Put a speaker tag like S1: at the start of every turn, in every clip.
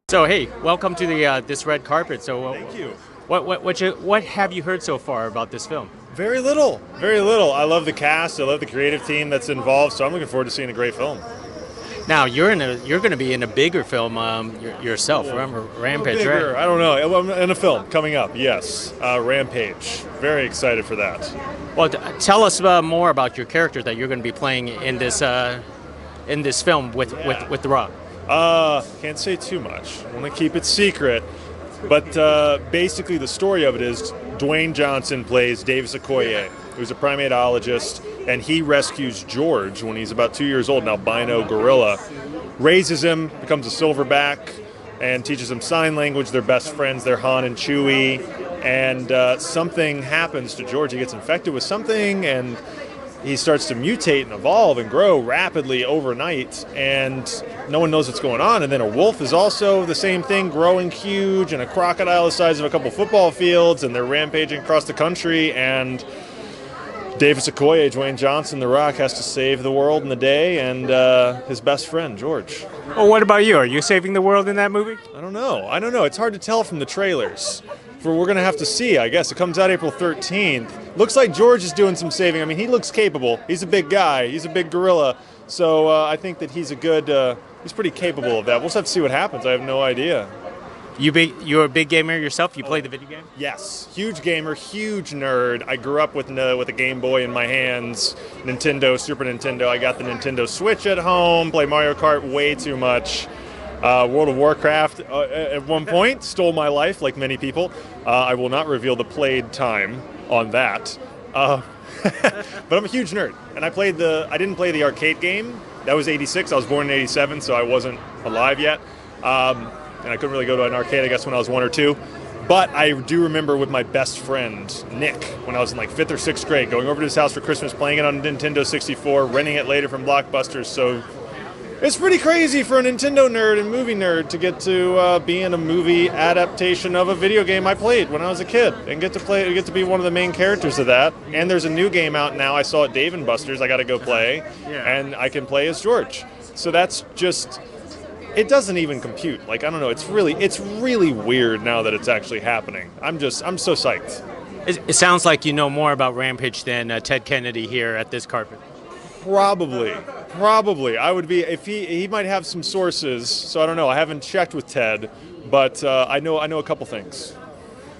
S1: So hey, welcome to the this red carpet.
S2: Thank you.
S1: What have you heard so far about this film?
S2: Very little, very little. I love the cast. I love the creative team that's involved. So I'm looking forward to seeing a great film.
S1: Now you're going to be in a bigger film yourself. Remember Rampage,
S2: Bigger,
S1: right?
S2: I don't know. I'm in a film coming up. Yes, Rampage. Very excited for that.
S1: Well, tell us more about your character that you're going to be playing in this film with The Rock.
S2: Can't say too much. I want to keep it secret. But basically, the story of it is Dwayne Johnson plays Davis Okoye, who's a primatologist, and he rescues George when he's about 2 years old, an albino gorilla, raises him, becomes a silverback, and teaches him sign language. They're best friends. They're Han and Chewie. And something happens to George. He gets infected with something, and he starts to mutate and evolve and grow rapidly overnight, and no one knows what's going on. And then a wolf is also the same thing, growing huge, and a crocodile the size of a couple football fields, and they're rampaging across the country, and Davis Okoye, Dwayne Johnson, The Rock, has to save the world in the day, and his best friend, George.
S1: Well, what about you? Are you saving the world in that movie?
S2: I don't know. It's hard to tell from the trailers. We're going to have to see, I guess. It comes out April 13th. Looks like George is doing some saving. I mean, he looks capable. He's a big guy. He's a big gorilla. So I think that he's he's pretty capable of that. We'll just have to see what happens. I have no idea.
S1: You're a big gamer yourself? You play the video game?
S2: Yes. Huge gamer, huge nerd. I grew up with a Game Boy in my hands, Nintendo, Super Nintendo. I got the Nintendo Switch at home, play Mario Kart way too much. World of Warcraft at one point stole my life, like many people. I will not reveal the played time on that. But I'm a huge nerd, and I didn't play the arcade game. That was '86. I was born in '87, so I wasn't alive yet, and I couldn't really go to an arcade, I guess, when I was 1 or 2. But I do remember with my best friend Nick, when I was in like 5th or 6th grade, going over to his house for Christmas, playing it on Nintendo 64, renting it later from Blockbusters. So it's pretty crazy for a Nintendo nerd and movie nerd to get to be in a movie adaptation of a video game I played when I was a kid, and get to be one of the main characters of that. And there's a new game out now. I saw it, Dave and Buster's. I got to go play, and I can play as George. So that's just, it doesn't even compute. Like, I don't know. It's really weird now that it's actually happening. I'm so psyched.
S1: It sounds like you know more about Rampage than Ted Kennedy here at this carpet.
S2: Probably. I would be, if he might have some sources, so I don't know. I haven't checked with Ted, but I know a couple things.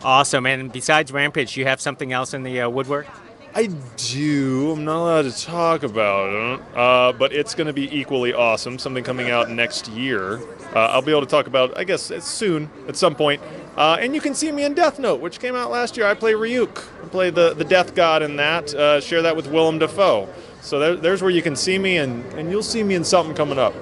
S1: Awesome. And besides Rampage, you have something else in the woodwork?
S2: I do. I'm not allowed to talk about it, but it's going to be equally awesome. Something coming out next year. I'll be able to talk about, I guess, soon, at some point. And you can see me in Death Note, which came out last year. I play Ryuk. I play the death god in that. Share that with Willem Dafoe. So there's where you can see me, and you'll see me in something coming up.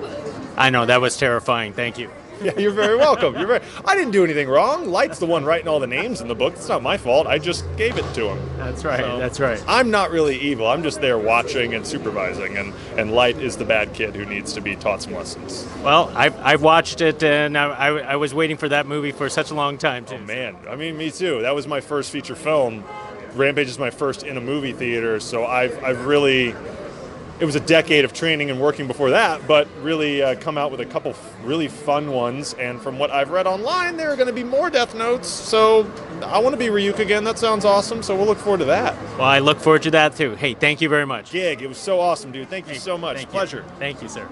S1: I know, that was terrifying. Thank you.
S2: Yeah, you're very welcome. I didn't do anything wrong. Light's the one writing all the names in the book. It's not my fault. I just gave it to him.
S1: That's right. That's right.
S2: I'm not really evil. I'm just there watching and supervising, and Light is the bad kid who needs to be taught some lessons.
S1: Well, I've watched it, and I was waiting for that movie for such a long time, too.
S2: Oh, man. I mean, me too. That was my first feature film. Rampage is my first in a movie theater, so I've really... It was a decade of training and working before that, but really come out with a couple really fun ones. And from what I've read online, there are going to be more Death Notes. So I want to be Ryuk again. That sounds awesome. So we'll look forward to that.
S1: Well, I look forward to that too. Hey, thank you very much.
S2: Gig. It was so awesome, dude. Thank you so much. Pleasure.
S1: Thank you, sir.